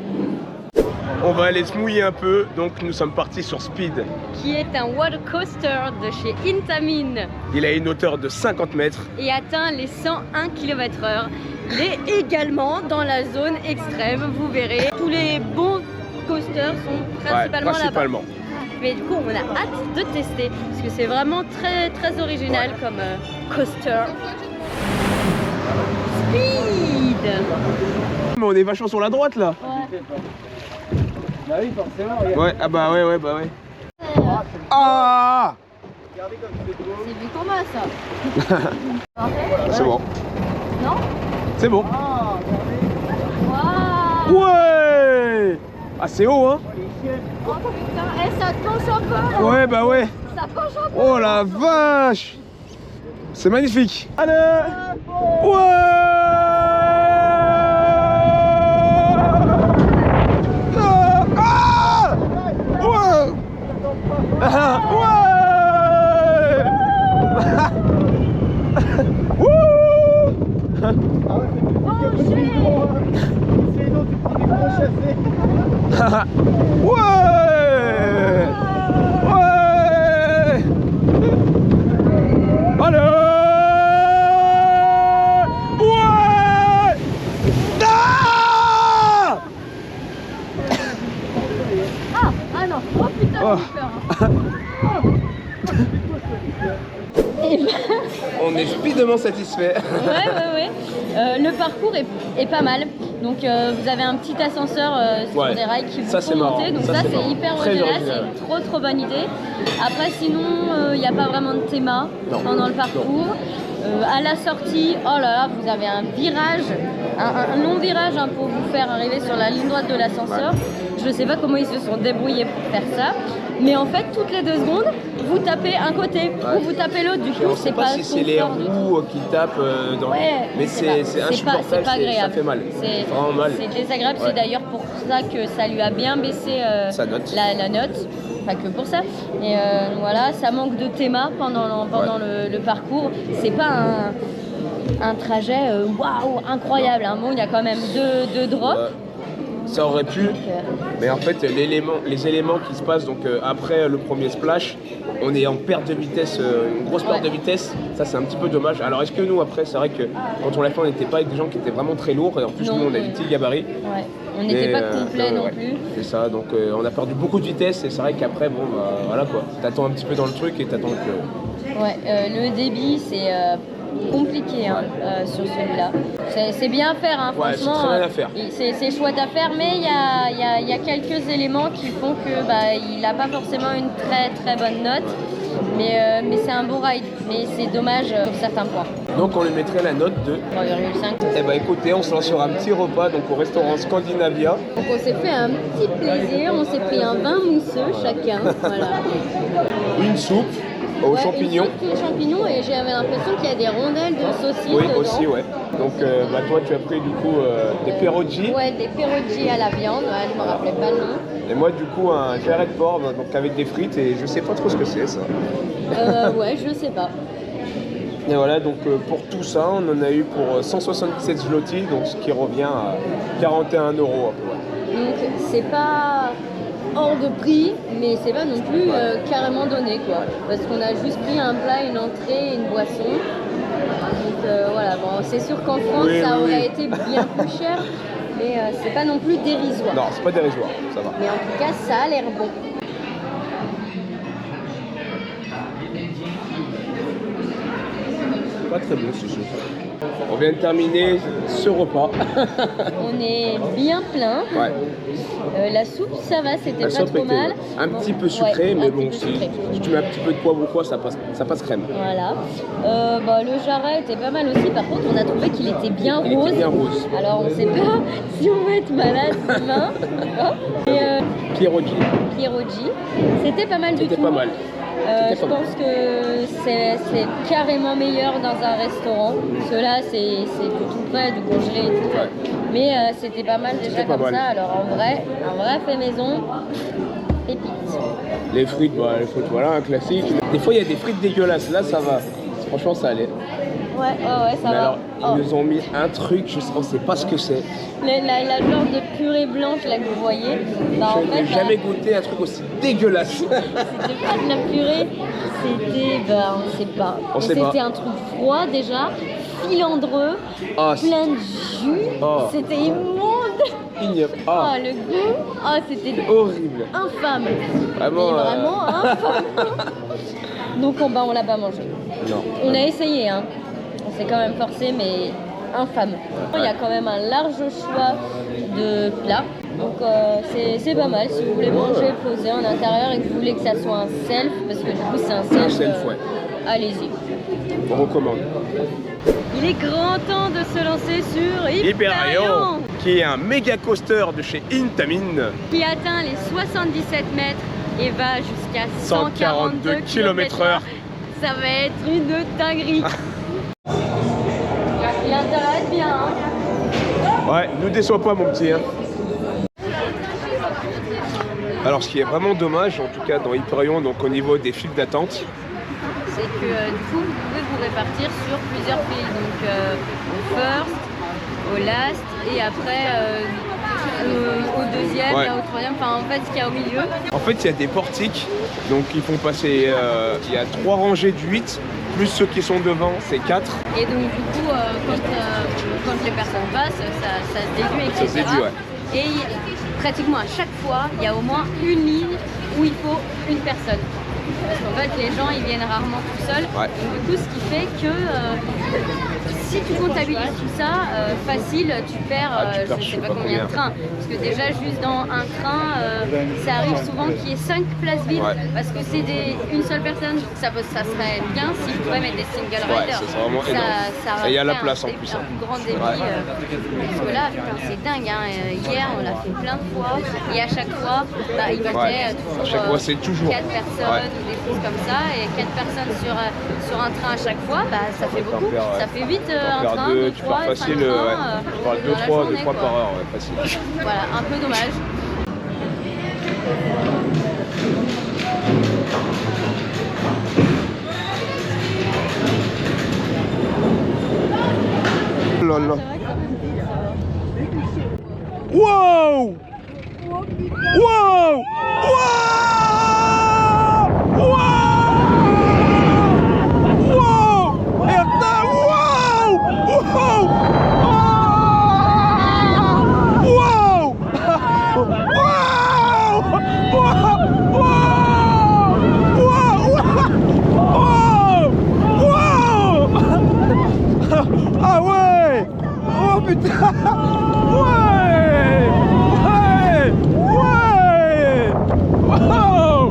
A: On va aller se mouiller un peu, donc nous sommes partis sur Speed.
B: Qui est un water coaster de chez Intamin.
A: Il a une hauteur de 50 mètres. Et
B: atteint les 101 km/h. Il est également dans la zone extrême, vous verrez. Tous les bons coasters sont principalement là-bas. Mais du coup on a hâte de tester, parce que c'est vraiment très original comme coaster. Speed.
A: Mais on est vachement sur la droite là.
C: Bah oui, forcément.
A: Ouais. Ah.
B: C'est du combat ça.
A: C'est bon.
B: Non?
A: C'est bon.
B: Wow.
A: Ouais. Ah, c'est haut, hein.
B: Oh putain, ça penche un peu.
A: Ouais.
B: Ça penche un peu.
A: Oh la vache. C'est magnifique. Allez. Ouais. Ouais.
B: Et ben,
A: On est speedement satisfait.
B: ouais. Le parcours est pas mal. Donc vous avez un petit ascenseur sur
A: Ouais.
B: des rails qui vous
A: Ça,
B: font
A: c'est marrant.
B: monter. Donc
A: Ça,
B: ça
A: c'est
B: c'est
A: marrant.
B: hyper
A: Très
B: original,
A: original.
B: c'est trop bonne idée. Après sinon il n'y a pas vraiment de thème
A: Non.
B: pendant le parcours. À la sortie, oh là là, vous avez un virage, un long virage hein, pour vous faire arriver sur la ligne droite de l'ascenseur. Je sais pas comment ils se sont débrouillés pour faire ça. Mais en fait, toutes les 2 secondes, vous tapez un côté ou vous tapez l'autre. Du
A: Et
B: coup,
A: on sait
B: c'est
A: pas si c'est les
B: confort du tout.
A: roues qui tapent dans...
B: Ouais,
A: mais c'est insupportable,
B: c'est pas agréable.
A: ça fait mal.
B: C'est
A: vraiment mal.
B: C'est désagréable,
A: Ouais.
B: c'est d'ailleurs pour ça que ça lui a bien baissé
A: Sa note.
B: la note. Pas que pour ça. Et voilà, ça manque de théma pendant le parcours. C'est pas un trajet waouh incroyable. Hein. Bon, il y a quand même deux drops.
A: Ça aurait pu, mais en fait les éléments qui se passent donc après le premier splash, on est en perte de vitesse, une grosse perte de vitesse, ça c'est un petit peu dommage. Alors est-ce que nous après, c'est vrai que quand on l'a fait on n'était pas avec des gens qui étaient vraiment très lourds et en plus
B: Non,
A: nous on a des petits gabarits.
B: Ouais. On n'était pas complet non plus.
A: C'est ça, donc on a perdu beaucoup de vitesse et c'est vrai qu'après bon bah, voilà quoi, t'attends un petit peu dans le truc et t'attends que...
B: Ouais, le débit c'est compliqué hein, sur celui-là. C'est bien à faire, hein,
A: Ouais, c'est
B: franchement.
A: très bien à faire.
B: C'est chouette à faire, mais il y a quelques éléments qui font que il n'a pas forcément une très bonne note. Mais c'est un bon ride, mais c'est dommage sur certains points.
A: Donc on lui mettrait la note de...
B: 3,5.
A: Eh ben écoutez, on se lance sur un petit repas donc au restaurant Scandinavia.
B: Donc on s'est fait un petit plaisir, on s'est pris un vin mousseux chacun. Voilà.
A: Une soupe aux
B: Ouais,
A: champignons.
B: Une soupe aux champignons et j'avais l'impression qu'il y a des rondelles de saucisses
A: Oui,
B: dedans.
A: aussi, ouais. Donc, bah, toi, tu as pris du coup des pierogi.
B: Ouais, des pierogi à la viande, ouais, je me rappelais pas le nom.
A: Et moi, du coup, un jarret de porc, donc avec des frites, et je sais pas trop ce que c'est, ça.
B: Ouais, je sais pas.
A: Et voilà, donc pour tout ça, on en a eu pour 177 zloty, donc ce qui revient à 41 € à peu près.
B: Donc c'est pas hors de prix, mais c'est pas non plus carrément donné quoi. Parce qu'on a juste pris un plat, une entrée, une boisson. Donc voilà, bon, c'est sûr qu'en France
A: Oui,
B: ça
A: oui,
B: aurait
A: oui.
B: été bien plus cher, mais c'est pas non plus dérisoire.
A: Non, c'est pas dérisoire, ça va.
B: Mais en tout cas, ça a l'air bon.
A: Pas très bon, ce chose. On vient de terminer ce repas.
B: On est bien plein.
A: Ouais.
B: La soupe, ça va, c'était
A: La
B: pas
A: soupe
B: trop
A: était
B: mal.
A: un petit peu sucré,
B: Ouais,
A: mais
B: un
A: bon,
B: petit peu sucré.
A: si tu mets un petit peu de poivre ou quoi, ça passe crème.
B: Voilà. Le jarret était pas mal aussi. Par contre, on a trouvé qu'il était bien
A: Il
B: rose.
A: était bien rose.
B: Alors, on sait pas si on va être malade demain. Et
A: Pierogi.
B: pierogi, c'était pas mal du tout.
A: C'était pas mal.
B: Je pense que c'est carrément meilleur dans un restaurant. Ceux-là, c'est tout prêt, du congelé et tout.
A: Ouais.
B: Mais c'était pas mal déjà
A: C'était pas
B: comme
A: mal.
B: ça. Alors en vrai, un vrai fait maison, pépite.
A: Les frites, voilà, un classique. Des fois, il y a des frites dégueulasses. Là, ça va. Franchement, ça allait.
B: Ouais, ça
A: Mais
B: va.
A: alors,
B: Oh.
A: ils nous ont mis un truc, on sait pas ce que c'est.
B: La genre de purée blanche là que vous voyez, bah, en
A: Je
B: fait,
A: n'ai jamais goûté un truc aussi dégueulasse.
B: c'était pas de la purée, c'était, on sait pas.
A: On sait pas.
B: C'était un truc froid déjà, filandreux,
A: Ah,
B: plein de jus,
A: Oh.
B: c'était immonde.
A: ignoble.
B: Oh,
A: Ah,
B: le goût, c'était
A: horrible.
B: infâme.
A: Vraiment,
B: Mais vraiment infâme. Donc on l'a pas mangé.
A: Non.
B: On a essayé, hein. On s'est quand même forcé, mais infâme. Il y a quand même un large choix de plats. Donc c'est pas mal. Si vous voulez manger posé en intérieur et que vous voulez que ça soit un self, parce que du coup c'est un self,
A: Ouais.
B: allez-y.
A: On recommande.
B: Il est grand temps de se lancer sur
A: Hyperion, qui est un méga coaster de chez Intamin.
B: qui atteint les 77 mètres et va jusqu'à
A: 142 km/h.
B: Ça va être une dinguerie. Il a intérêt à être bien, hein.
A: Ouais, nous déçois pas, mon petit. Hein. Alors, ce qui est vraiment dommage, en tout cas dans Hyperion, donc au niveau des files d'attente,
B: C'est que du coup, vous pouvez vous répartir sur plusieurs files. Donc au first, au last et après au deuxième,
A: Ouais.
B: et au troisième, enfin en fait ce qu'il y a au milieu.
A: en fait, il y a des portiques, donc ils font passer, il y a 3 rangées de 8, plus ceux qui sont devant, c'est 4.
B: Et donc du coup, quand les personnes passent, ça se déduit, etc.
A: Ça se déduit, ouais.
B: Et pratiquement à chaque fois, il y a au moins une ligne où il faut une personne. Parce qu'en fait, les gens, ils viennent rarement tout seuls.
A: Ouais.
B: Donc, du coup, ce qui fait que si tu comptabilises tout ça, facile, tu perds, je ne sais pas combien de trains. Parce que déjà, juste dans un train, ça arrive souvent qu'il y ait 5 places vides.
A: Ouais.
B: Parce que c'est une seule personne. Ça serait bien si je pouvais mettre des single riders.
A: c'est vraiment énorme. Et il y a la place en plus.
B: Un plus grand débit. Parce que là, putain, c'est dingue. Hein. Hier, on l'a fait plein de fois. Et à chaque fois, bah, il mettait toujours
A: à chaque fois, c'est toujours
B: 4 personnes ou des choses comme ça. Et 4 personnes sur un train à chaque fois, bah, ça fait beaucoup. Ça fait vite un train, 2, 3,
A: tu pars facile, tu pars 2 fois par heure, facile.
B: Voilà, un peu dommage.
A: Lolo. Wow! Wow! Wow! Wow! Wow! Putain, wow! Wow! Wow! Ah ouais! Oh putain! Ouais! Ouais! Ouais! Wow!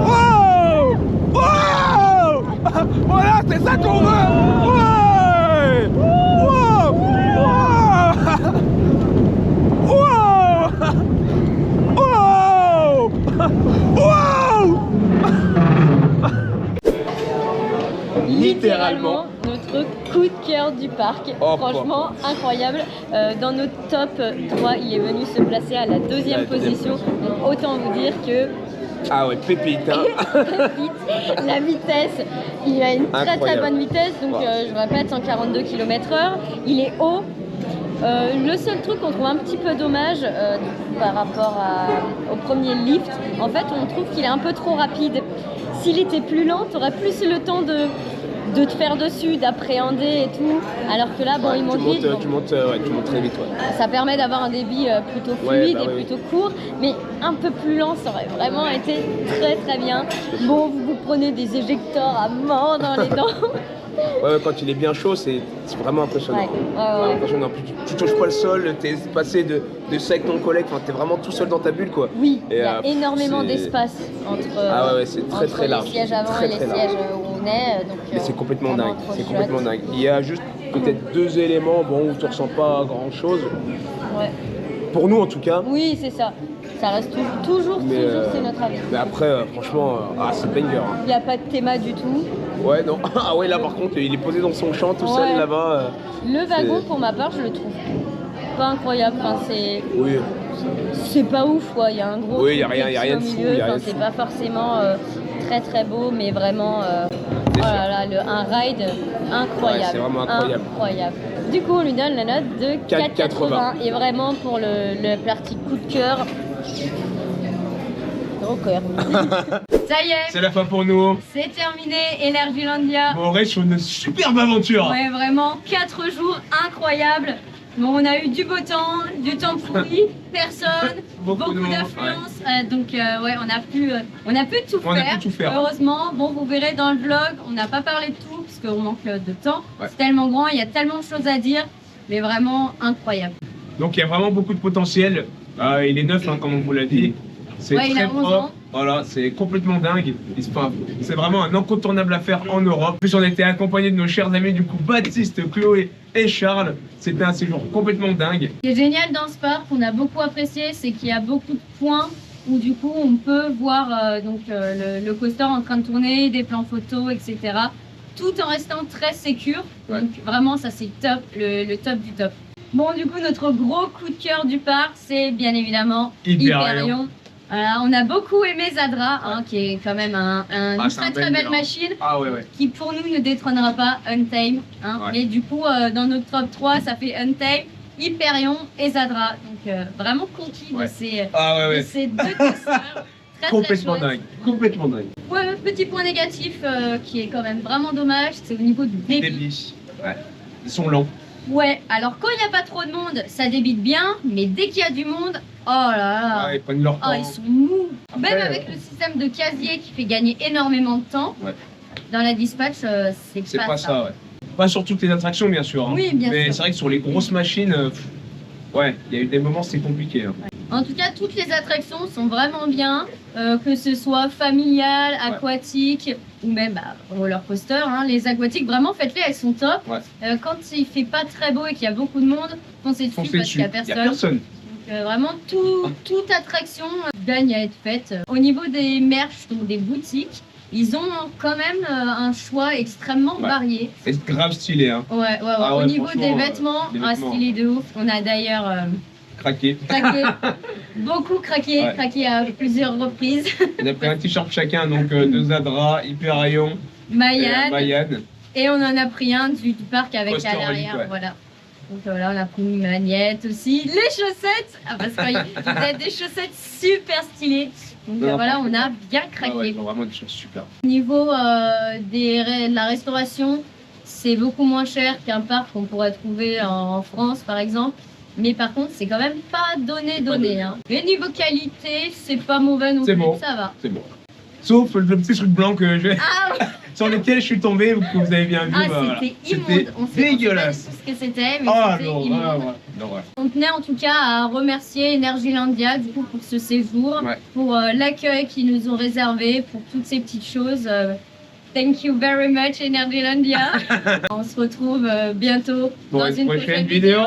A: Wow! Wow! Voilà, c'est ça qu'on veut! Ouais! Wow! Wow! Wow! Wow!
B: Littéralement notre coup de cœur du parc.
A: Oh,
B: franchement incroyable. Dans notre top 3, il est venu se placer à la deuxième position. Donc autant vous dire que
A: Ah ouais, pépite, hein.
B: Pépite. La vitesse, il a une très bonne vitesse. Donc je répète, 142 km/h. Il est haut. Le seul truc qu'on trouve un petit peu dommage par rapport au premier lift, en fait on trouve qu'il est un peu trop rapide. S'il était plus lent, tu aurais plus le temps de te faire dessus, d'appréhender et tout. Alors que là, bon, il monte vite.
A: Tu montes très vite. Ouais.
B: Ça permet d'avoir un débit plutôt fluide et plutôt court, mais un peu plus lent, ça aurait vraiment été très bien. Bon, vous prenez des éjecteurs à mort dans les dents.
A: Ouais, quand il est bien chaud, c'est vraiment impressionnant.
B: Ouais.
A: Impressionnant. Tu touches pas le sol, t'es passé de ça avec ton collègue, enfin, t'es vraiment tout seul dans ta bulle, quoi.
B: Oui, il y a énormément d'espace entre,
A: c'est très large.
B: Les sièges avant et les sièges où on est. Donc,
A: mais c'est complètement dingue. C'est complètement dingue. Il y a juste peut-être 2 éléments où tu ressens pas grand chose.
B: Ouais.
A: Pour nous en tout cas.
B: Oui, c'est ça. Ça reste toujours c'est notre avis.
A: Mais après, franchement, c'est banger. Hein.
B: Il n'y a pas de théma du tout.
A: Ouais, non. Ah ouais, là par contre, il est posé dans son champ tout seul là-bas.
B: Le wagon, pour ma part, je le trouve pas incroyable. Enfin, c'est...
A: Oui.
B: C'est pas ouf, quoi. Il y a un gros.
A: Oui, il n'y a rien de fou.
B: C'est pas forcément très beau, mais vraiment. Oh là là, un ride incroyable.
A: Ouais, c'est vraiment incroyable.
B: Du coup, on lui donne la note de 4,80. Et vraiment, pour le parti coup de cœur. Gros cœur. Ça y est.
A: C'est la fin pour nous.
B: C'est terminé, Energylandia.
A: Bon, on reste sur une superbe aventure.
B: Ouais, vraiment, 4 jours incroyables. Bon, on a eu du beau temps, du temps pourri, personne, beaucoup d'affluence. Ouais. Donc, on a pu tout faire. Heureusement, bon, vous verrez dans le vlog, on n'a pas parlé de tout parce qu'on manque de temps. Ouais. C'est tellement grand, il y a tellement de choses à dire, mais vraiment incroyable.
A: Donc, il y a vraiment beaucoup de potentiel. Il est neuf, comme on vous l'a dit. C'est très propre. Voilà, c'est complètement dingue. C'est vraiment un incontournable à faire en Europe. En plus, on était accompagnés de nos chers amis, du coup, Baptiste, Chloé et Charles. C'était un séjour complètement dingue.
B: Ce qui est génial dans ce parc, qu'on a beaucoup apprécié, c'est qu'il y a beaucoup de points où du coup on peut voir le coaster en train de tourner, des plans photos, etc. Tout en restant très sécure. Ouais. Donc vraiment, ça c'est top, le top du top. Bon, du coup, notre gros coup de cœur du parc, c'est bien évidemment Hyperion. Voilà, on a beaucoup aimé Zadra, qui est quand même une très belle machine, qui pour nous ne détrônera pas Untamed. Mais du coup, dans notre top 3, ça fait Untamed, Hyperion et Zadra. Donc vraiment conquis de ces deux coasters.
A: Complètement dingue.
B: Ouais, petit point négatif qui est quand même vraiment dommage, c'est au niveau du débit.
A: Ouais. Ils sont lents.
B: Ouais, alors quand il n'y a pas trop de monde, ça débite bien, mais dès qu'il y a du monde, Oh là là.
A: Ouais, ils prennent leur temps.
B: Oh, ils sont mous.
A: Après,
B: Même avec le système de casier qui fait gagner énormément de temps,
A: Ouais.
B: dans la dispatch,
A: C'est pas ça, ouais. Pas sur toutes les attractions, bien sûr. Hein.
B: Oui, bien
A: Mais
B: sûr.
A: c'est vrai que sur les grosses machines, ouais, il y a eu des moments, c'est compliqué. Hein.
B: En tout cas, toutes les attractions sont vraiment bien, que ce soit familial, aquatique ou même roller coaster. Hein. Les aquatiques, vraiment, faites-les, elles sont top.
A: Ouais.
B: Quand il fait pas très beau et qu'il y a beaucoup de monde, foncez dessus parce qu'il n'y a
A: Il y a
B: personne.
A: personne.
B: Donc, vraiment, toute attraction gagne à être faite. Au niveau des merch, donc des boutiques, ils ont quand même un choix extrêmement varié.
A: C'est grave stylé, hein.
B: Ouais.
A: Ah ouais,
B: Au niveau
A: franchement,
B: des vêtements, stylé de ouf. On a d'ailleurs
A: Craqué.
B: craqué, beaucoup craqué,
A: Ouais.
B: craqué à plusieurs reprises.
A: On a pris un t-shirt chacun, donc de Zadra, Hyperion,
B: Mayan,
A: Mayan.
B: et on en a pris un du parc avec
A: Coaster
B: à l'arrière,
A: Relic, ouais.
B: voilà. Donc voilà, on a pris une magnette aussi, les chaussettes, parce qu'il y a des chaussettes super stylées. Donc
A: Non,
B: voilà,
A: franchement.
B: on a bien
A: Ah
B: craqué.
A: ouais, vraiment des choses super.
B: Au niveau de la restauration, c'est beaucoup moins cher qu'un parc qu'on pourrait trouver en France par exemple. Mais par contre, c'est quand même pas donné. Hein. Et niveau qualité, c'est pas mauvais non
A: C'est
B: plus,
A: bon.
B: ça va.
A: C'est bon. Sauf le petit truc blanc que je...
B: Ah,
A: sur lequel je suis tombé, que vous avez bien vu. voilà.
B: c'était immonde. On sait
A: dégueulasse.
B: pas ce que c'était, mais
A: Ah
B: c'était
A: non,
B: immonde.
A: ouais.
B: On tenait en tout cas à remercier Energylandia du coup pour ce séjour,
A: Ouais.
B: pour l'accueil qu'ils nous ont réservé, pour toutes ces petites choses. Thank you very much Energylandia. On se retrouve bientôt
A: Pour
B: dans
A: une
B: une
A: prochaine vidéo.